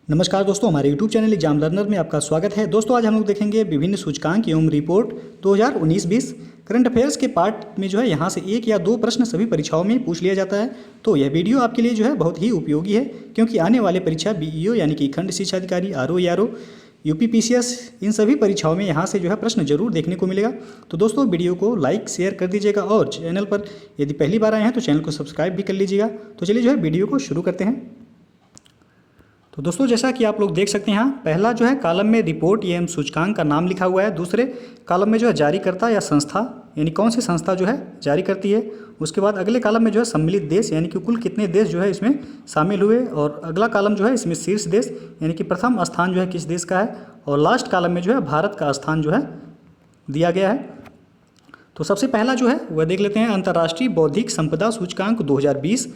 नमस्कार दोस्तों, हमारे YouTube चैनल एग्जाम लर्नर में आपका स्वागत है। दोस्तों आज हम लोग देखेंगे विभिन्न सूचकांक एवं रिपोर्ट 2019-20 करंट अफेयर्स के पार्ट में यहाँ से एक या दो प्रश्न सभी परीक्षाओं में पूछ लिया जाता है। तो यह वीडियो आपके लिए बहुत ही उपयोगी है, क्योंकि आने वाले परीक्षा BEO यानी कि खंड शिक्षा अधिकारी, RO, ARO, UP PCS इन सभी परीक्षाओं में यहाँ से प्रश्न जरूर देखने को मिलेगा। तो दोस्तों वीडियो को लाइक शेयर कर दीजिएगा और चैनल पर यदि पहली बार आए हैं तो चैनल को सब्सक्राइब भी कर लीजिएगा। तो चलिए वीडियो को शुरू करते हैं। तो दोस्तों जैसा कि आप लोग देख सकते हैं, यहाँ पहला कॉलम में रिपोर्ट एवं सूचकांक का नाम लिखा हुआ है। दूसरे कॉलम में जारीकर्ता या संस्था यानी कौन सी संस्था जारी करती है। उसके बाद अगले कॉलम में सम्मिलित देश यानी कि कुल कितने देश इसमें शामिल हुए। और अगला कॉलम इसमें शीर्ष देश यानी कि प्रथम स्थान किस देश का है। और लास्ट कॉलम में भारत का स्थान दिया गया है। तो सबसे पहला वह देख लेते हैं, अंतर्राष्ट्रीय बौद्धिक संपदा सूचकांक 2020।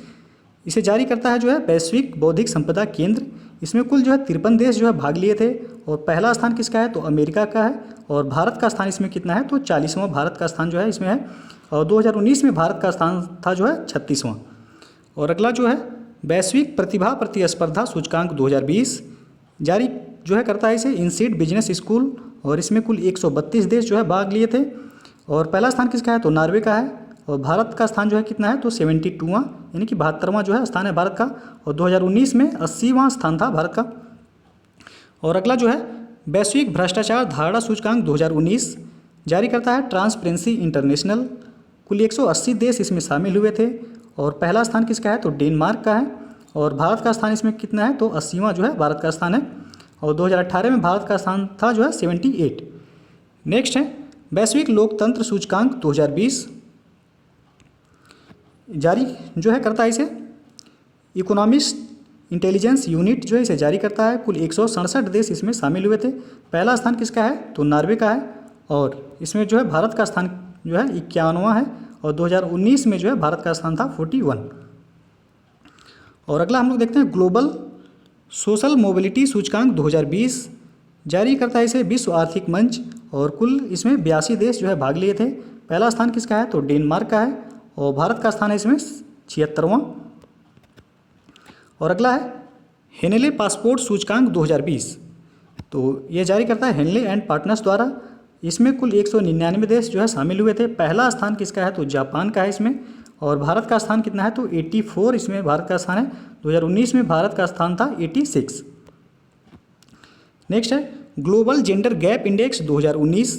इसे जारी करता है वैश्विक बौद्धिक संपदा केंद्र। इसमें कुल 53 देश भाग लिए थे। और पहला स्थान किसका है तो अमेरिका का है। और भारत का स्थान इसमें कितना है तो 40वां भारत का स्थान इसमें है। और 2019 में भारत का स्थान था 36वां। और अगला वैश्विक प्रतिभा प्रतिस्पर्धा सूचकांक 2020 जारी करता है इसे इंसीड बिजनेस स्कूल। और इसमें कुल 132 देश भाग लिए थे। और पहला स्थान किसका है तो नॉर्वे का है। और भारत का स्थान कितना है तो 72वां यानी कि 72वां स्थान है भारत का। और 2019 में 80वां स्थान था भारत का। और अगला वैश्विक भ्रष्टाचार धारणा सूचकांक 2019 जारी करता है ट्रांसपेरेंसी इंटरनेशनल। कुल 180 देश इसमें शामिल हुए थे। और पहला स्थान किसका है तो डेनमार्क का है। और भारत का स्थान इसमें कितना है तो 80वां भारत का स्थान है। और 2018 में भारत का स्थान था 78। नेक्स्ट है वैश्विक लोकतंत्र सूचकांक 2020 जारी करता है इसे इकोनॉमिस्ट इंटेलिजेंस यूनिट इसे जारी करता है। कुल 167 देश इसमें शामिल हुए थे। पहला स्थान किसका है तो नॉर्वे का है। और इसमें भारत का स्थान 51वां है। और 2019 में भारत का स्थान था 41। और अगला हम लोग देखते हैं ग्लोबल सोशल मोबिलिटी सूचकांक 2020 जारी करता है इसे विश्व आर्थिक मंच। और कुल इसमें 82 देश भाग लिए थे। पहला स्थान किसका है तो डेनमार्क का है। और भारत का स्थान है इसमें 76वां। और अगला है हेनले पासपोर्ट सूचकांक 2020। तो ये जारी करता है हेनले एंड पार्टनर्स द्वारा। इसमें कुल 199 देश शामिल हुए थे। पहला स्थान किसका है तो जापान का है इसमें। और भारत का स्थान कितना है तो 84 इसमें भारत का स्थान है। 2019 में भारत का स्थान था 86। नेक्स्ट है ग्लोबल जेंडर गैप इंडेक्स 2019।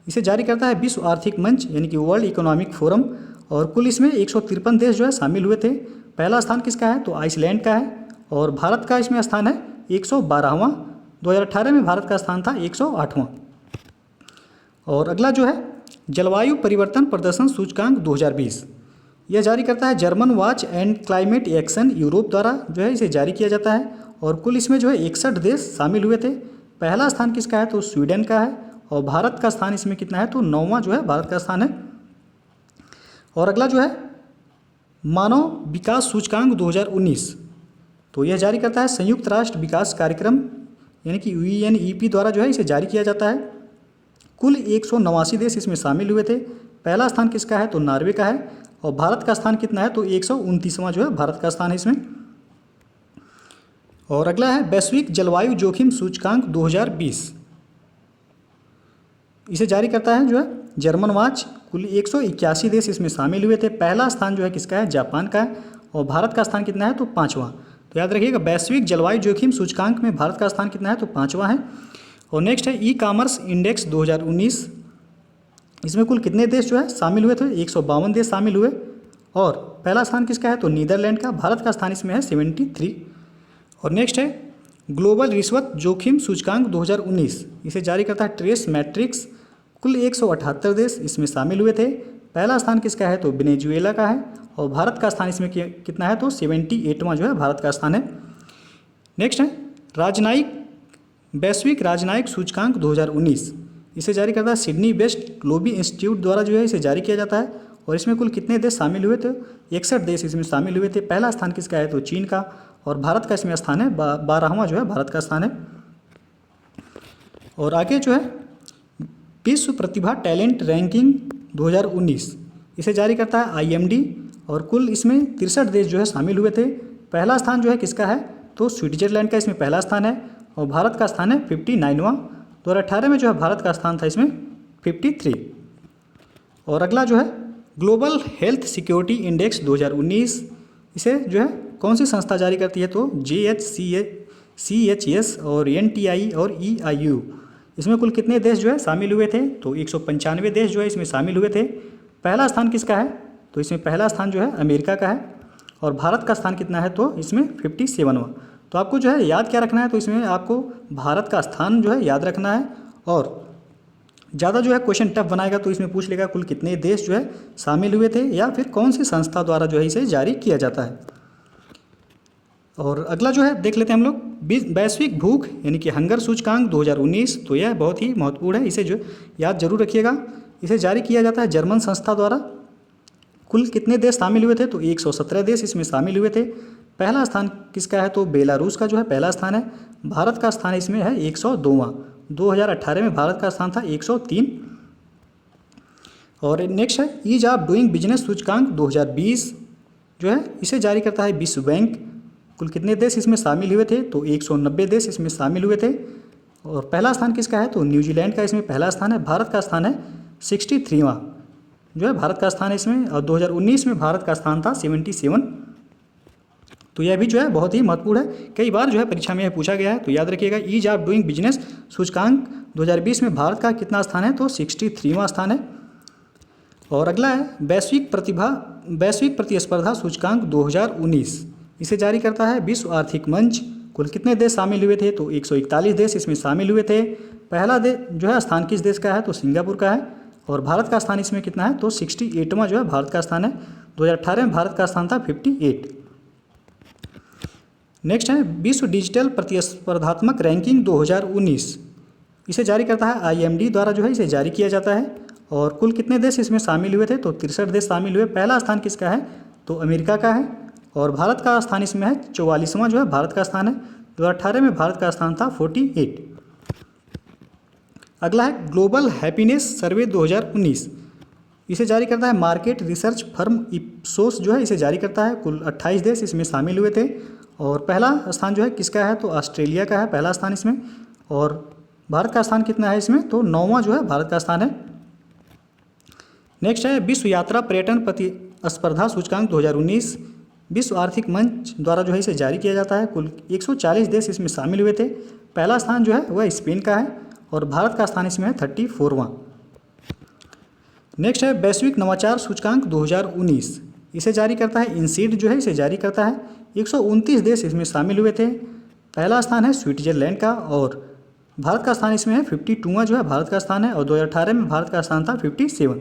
इसे जारी करता है विश्व आर्थिक मंच यानी कि वर्ल्ड इकोनॉमिक फोरम। और कुल इसमें 153 देश शामिल हुए थे। पहला स्थान किसका है तो आइसलैंड का है। और भारत का इसमें स्थान है 112वां। 2018 में भारत का स्थान था 108वां। और अगला जलवायु परिवर्तन प्रदर्शन सूचकांक 2020 यह जारी करता है German watch and climate action Europe द्वारा इसे जारी किया जाता है। और कुल इसमें 61 देश शामिल हुए थे। पहला स्थान किसका है तो स्वीडन का है। और भारत का स्थान इसमें कितना है तो 9वां भारत का स्थान है। और अगला मानव विकास सूचकांक 2019 तो यह जारी करता है संयुक्त राष्ट्र विकास कार्यक्रम यानी कि UNEP द्वारा इसे जारी किया जाता है। कुल 189 देश इसमें शामिल हुए थे। पहला स्थान किसका है तो नॉर्वे का है। और भारत का स्थान कितना है तो 129वां भारत का स्थान है इसमें। और अगला है वैश्विक जलवायु जोखिम सूचकांक 2020। इसे जारी करता है जर्मन वॉच। कुल 181 देश इसमें शामिल हुए थे। पहला स्थान किसका है जापान का है। और भारत का स्थान कितना है तो 5वां। तो याद रखिएगा वैश्विक जलवायु जोखिम सूचकांक में भारत का स्थान कितना है तो 5वां है। और नेक्स्ट है ई कॉमर्स इंडेक्स 2019। इसमें कुल कितने देश शामिल हुए थे 152 देश शामिल हुए। और पहला स्थान किसका है तो नीदरलैंड का। भारत का स्थान इसमें है 73। और नेक्स्ट है ग्लोबल रिश्वत जोखिम सूचकांक 2019। इसे जारी करता है ट्रेस मैट्रिक्स। कुल 178 देश इसमें शामिल हुए थे। पहला स्थान किसका है तो वेनेजुएला का है। और भारत का स्थान इसमें कितना है तो 78वां भारत का स्थान है। नेक्स्ट है राजनयिक वैश्विक राजनयिक सूचकांक 2019। इसे जारी करता है सिडनी वेस्ट ग्लोबी इंस्टीट्यूट द्वारा इसे जारी किया जाता है। और इसमें कुल कितने देश शामिल हुए थे 61 देश इसमें शामिल हुए थे। पहला स्थान किसका है तो चीन का। और भारत का इसमें स्थान है 12वां भारत का स्थान है। और आगे विश्व प्रतिभा टैलेंट रैंकिंग 2019 इसे जारी करता है IMD। और कुल इसमें 63 देश शामिल हुए थे। पहला स्थान किसका है तो स्विट्जरलैंड का इसमें पहला स्थान है और भारत का स्थान है 59वां। 2018 में जो है भारत का स्थान था इसमें 53। और अगला जो है ग्लोबल हेल्थ सिक्योरिटी इंडेक्स 2019, इसे जो है कौन सी संस्था जारी करती है? तो GHCHS और NTI और EIU। इसमें कुल कितने देश जो है शामिल हुए थे? तो 195 देश जो है इसमें शामिल हुए थे। पहला स्थान किसका है? तो इसमें पहला स्थान जो है अमेरिका का है और भारत का स्थान कितना है? तो इसमें 57वां। तो आपको जो है याद क्या रखना है? तो इसमें आपको भारत का स्थान जो है याद रखना है और ज़्यादा जो है क्वेश्चन टफ बनाएगा तो इसमें पूछ लेगा कुल कितने देश जो है शामिल हुए थे या फिर कौन सी संस्था द्वारा जो है इसे जारी किया जाता है। और अगला जो है देख लेते हैं हम लोग वैश्विक भूख यानी कि हंगर सूचकांक 2019। तो यह बहुत ही महत्वपूर्ण है, इसे जो याद जरूर रखिएगा। इसे जारी किया जाता है जर्मन संस्था द्वारा। कुल कितने देश शामिल हुए थे? तो 117 देश इसमें शामिल हुए थे। पहला स्थान किसका है? तो बेलारूस का जो है पहला स्थान है। भारत का स्थान इसमें है 102वां। 2018 में भारत का स्थान था 103। और नेक्स्ट है ईज ऑफ डूइंग बिजनेस सूचकांक 2020 जो है इसे जारी करता है विश्व बैंक। कुल कितने देश इसमें शामिल हुए थे? तो 190 देश इसमें शामिल हुए थे। और पहला स्थान किसका है? तो न्यूजीलैंड का इसमें पहला स्थान है। भारत का स्थान है 63वां जो है भारत का स्थान है इसमें। और 2019 में भारत का स्थान था 77। तो यह भी जो है बहुत ही महत्वपूर्ण है, कई बार जो है परीक्षा में यह पूछा गया है। तो याद रखिएगा ईज ऑफ डूइंग बिजनेस सूचकांक 2020 में भारत का कितना स्थान है? तो 63वां स्थान है। और अगला है वैश्विक प्रतिस्पर्धा सूचकांक 2019, इसे जारी करता है विश्व आर्थिक मंच। कुल कितने देश शामिल हुए थे? तो 141 देश इसमें शामिल हुए थे। पहला देश जो है स्थान किस देश का है? तो सिंगापुर का है। और भारत का स्थान इसमें कितना है? तो 68वां जो है भारत का स्थान है। 2018 में भारत का स्थान था 58। नेक्स्ट है विश्व डिजिटल प्रतिस्पर्धात्मक रैंकिंग 2019, इसे जारी करता है IMD द्वारा जो है इसे जारी किया जाता है। और कुल कितने देश इसमें शामिल हुए थे? तो 63 देश शामिल हुए। पहला स्थान किसका है? तो अमेरिका का है। और भारत का स्थान इसमें है 44वां जो है भारत का स्थान है। 2018 में भारत का स्थान था 48। अगला है ग्लोबल हैप्पीनेस सर्वे 2019, इसे जारी करता है मार्केट रिसर्च फर्म इप्सोस जो है इसे जारी करता है। कुल 28 देश इसमें शामिल हुए थे। और पहला स्थान जो है किसका है? तो ऑस्ट्रेलिया का है पहला स्थान इसमें। और भारत का स्थान कितना है इसमें? तो 9वां जो है भारत का स्थान है। नेक्स्ट है विश्व यात्रा पर्यटन प्रतिस्पर्धा सूचकांक 2019, विश्व आर्थिक मंच द्वारा जो है इसे जारी किया जाता है। कुल 140 देश इसमें शामिल हुए थे। पहला स्थान जो है वह स्पेन का है और भारत का स्थान इसमें है 34वां। नेक्स्ट है वैश्विक नवाचार सूचकांक 2019, इसे जारी करता है इनसीड जो है इसे जारी करता है। 129 देश इसमें शामिल हुए थे। पहला स्थान है स्विट्जरलैंड का और भारत का स्थान इसमें है 52वां जो है भारत का स्थान है। और 2018 में भारत का स्थान था 57।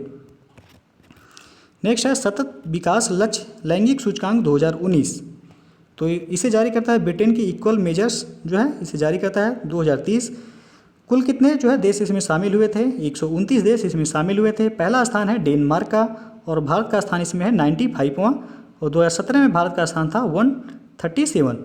नेक्स्ट है सतत विकास लक्ष्य लैंगिक सूचकांक 2019, तो इसे जारी करता है ब्रिटेन की इक्वल मेजर्स जो है इसे जारी करता है 2030। कुल कितने जो है देश इसमें शामिल हुए थे? 129 देश इसमें शामिल हुए थे। पहला स्थान है डेनमार्क का और भारत का स्थान इसमें है 95वां। और 2017 में भारत का स्थान था 137।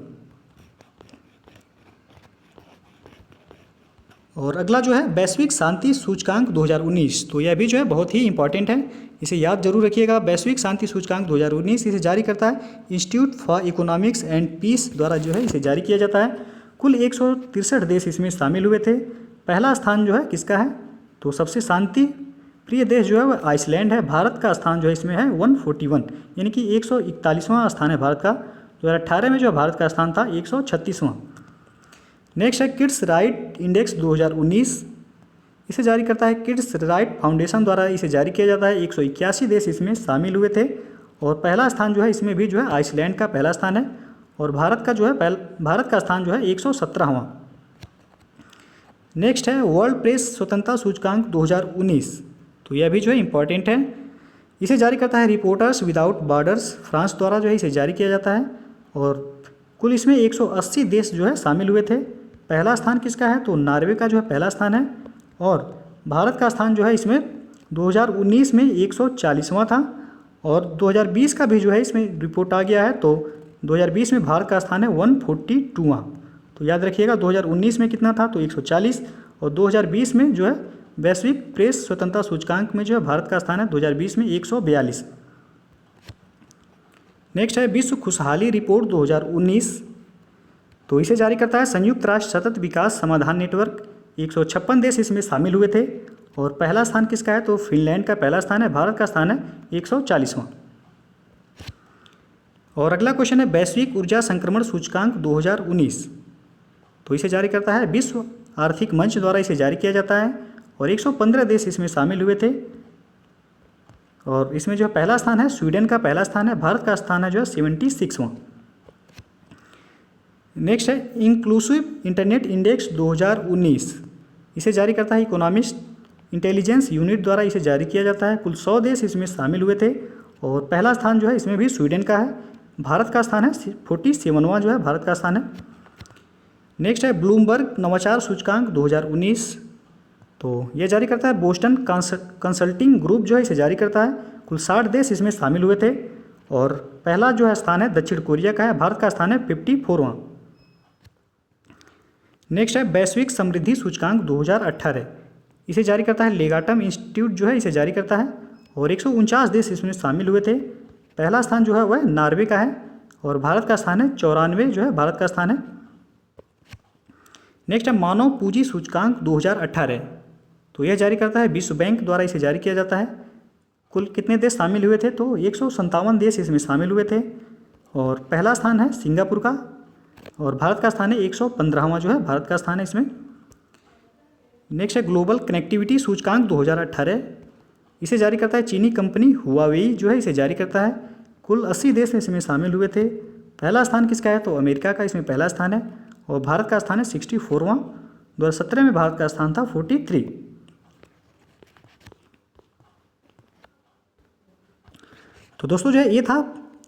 और अगला जो है वैश्विक शांति सूचकांक 2019, तो यह भी जो है बहुत ही इंपॉर्टेंट है, इसे याद जरूर रखिएगा। वैश्विक शांति सूचकांक 2019 इसे जारी करता है Institute for Economics and Peace द्वारा जो है इसे जारी किया जाता है। कुल 163 देश इसमें शामिल हुए थे। पहला स्थान जो है किसका है? तो सबसे शांति प्रिय देश जो है वह आइसलैंड है। भारत का स्थान जो है इसमें है 141 यानी कि 141वां स्थान है भारत का। 2018 में जो भारत का स्थान था 136वां। नेक्स्ट है किड्स राइट इंडेक्स 2019, इसे जारी करता है किड्स राइट फाउंडेशन द्वारा इसे जारी किया जाता है। 181 देश इसमें शामिल हुए थे और पहला स्थान जो है इसमें भी जो है आइसलैंड का पहला स्थान है। और भारत का जो है भारत का स्थान जो है 117वां। नेक्स्ट है वर्ल्ड प्रेस स्वतंत्रता सूचकांक 2019, तो यह भी जो है इम्पॉर्टेंट है, इसे जारी करता है रिपोर्टर्स विदाउट बॉर्डर्स फ्रांस द्वारा जो है इसे जारी किया जाता है। और कुल इसमें 180 देश जो है शामिल हुए थे। पहला स्थान किसका है? तो नॉर्वे का जो है पहला स्थान है। और भारत का स्थान जो है इसमें 2019 में 140वां था। और 2020 का भी जो है इसमें रिपोर्ट आ गया है, तो 2020 में भारत का स्थान है 142वां। तो याद रखिएगा 2019 में कितना था? तो 140। और 2020 में जो है वैश्विक प्रेस स्वतंत्रता सूचकांक में जो है भारत का स्थान है 2020 में 142। नेक्स्ट है विश्व खुशहाली रिपोर्ट 2019, तो इसे जारी करता है संयुक्त राष्ट्र सतत विकास समाधान नेटवर्क। 156 देश इसमें शामिल हुए थे। और पहला स्थान किसका है, तो फिनलैंड का पहला स्थान है। भारत का स्थान है 140वां। और अगला क्वेश्चन है वैश्विक ऊर्जा संक्रमण सूचकांक 2019। तो इसे जारी करता है विश्व आर्थिक मंच द्वारा इसे जारी किया जाता है। और 115 देश इसमें शामिल हुए थे। और इसमें जो पहला स्थान है स्वीडन का पहला स्थान है। भारत का स्थान है जो है 76वां। नेक्स्ट है इंक्लूसिव इंटरनेट इंडेक्स 2019। इसे जारी करता है इकोनॉमिस्ट इंटेलिजेंस यूनिट द्वारा इसे जारी किया जाता है। कुल 100 देश इसमें शामिल हुए थे। और पहला स्थान जो है इसमें भी स्वीडन का है। भारत का स्थान है 47वां जो है भारत का स्थान है। नेक्स्ट है ब्लूमबर्ग नवाचार सूचकांक 2019। तो ये जारी करता है बोस्टन कंसल्टिंग ग्रुप जो है इसे जारी करता है। कुल 60 देश इसमें शामिल हुए थे। और पहला जो है स्थान है दक्षिण कोरिया का है। भारत का स्थान है 54वां। नेक्स्ट है वैश्विक समृद्धि सूचकांक 2018। इसे जारी करता है लेगाटम इंस्टीट्यूट जो है इसे जारी करता है। और 149 देश इसमें शामिल हुए थे। पहला स्थान जो है वह नॉर्वे का है। और भारत का स्थान है 94 जो है भारत का स्थान है। नेक्स्ट है मानव पूंजी सूचकांक 2018। तो यह जारी करता है विश्व बैंक द्वारा इसे जारी किया जाता है। कुल कितने देश शामिल हुए थे, तो 157 देश इसमें शामिल हुए थे। और पहला स्थान है सिंगापुर का। और भारत का स्थान है 115वां जो है भारत का स्थान है इसमें। नेक्स्ट है ग्लोबल कनेक्टिविटी सूचकांक 2018। इसे जारी करता है चीनी कंपनी हुआवेई जो है इसे जारी करता है। कुल 80 देश इसमें शामिल हुए थे। पहला स्थान किसका है, तो अमेरिका का इसमें पहला स्थान है। और भारत का स्थान है 64वां। 2017 में भारत का स्थान था 43। तो दोस्तों जो है ये था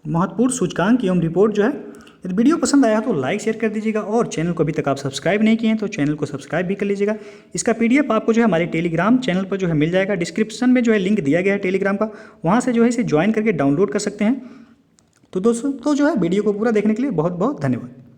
महत्वपूर्ण सूचकांक एवं रिपोर्ट जो है। यदि वीडियो पसंद आया तो लाइक शेयर कर दीजिएगा। और चैनल को अभी तक आप सब्सक्राइब नहीं किए हैं तो चैनल को सब्सक्राइब भी कर लीजिएगा। इसका PDF आपको जो है हमारे टेलीग्राम चैनल पर जो है मिल जाएगा। डिस्क्रिप्शन में जो है लिंक दिया गया है टेलीग्राम का, वहाँ से जो है इसे ज्वाइन करके डाउनलोड कर सकते हैं। तो दोस्तों तो जो है वीडियो को पूरा देखने के लिए बहुत बहुत धन्यवाद।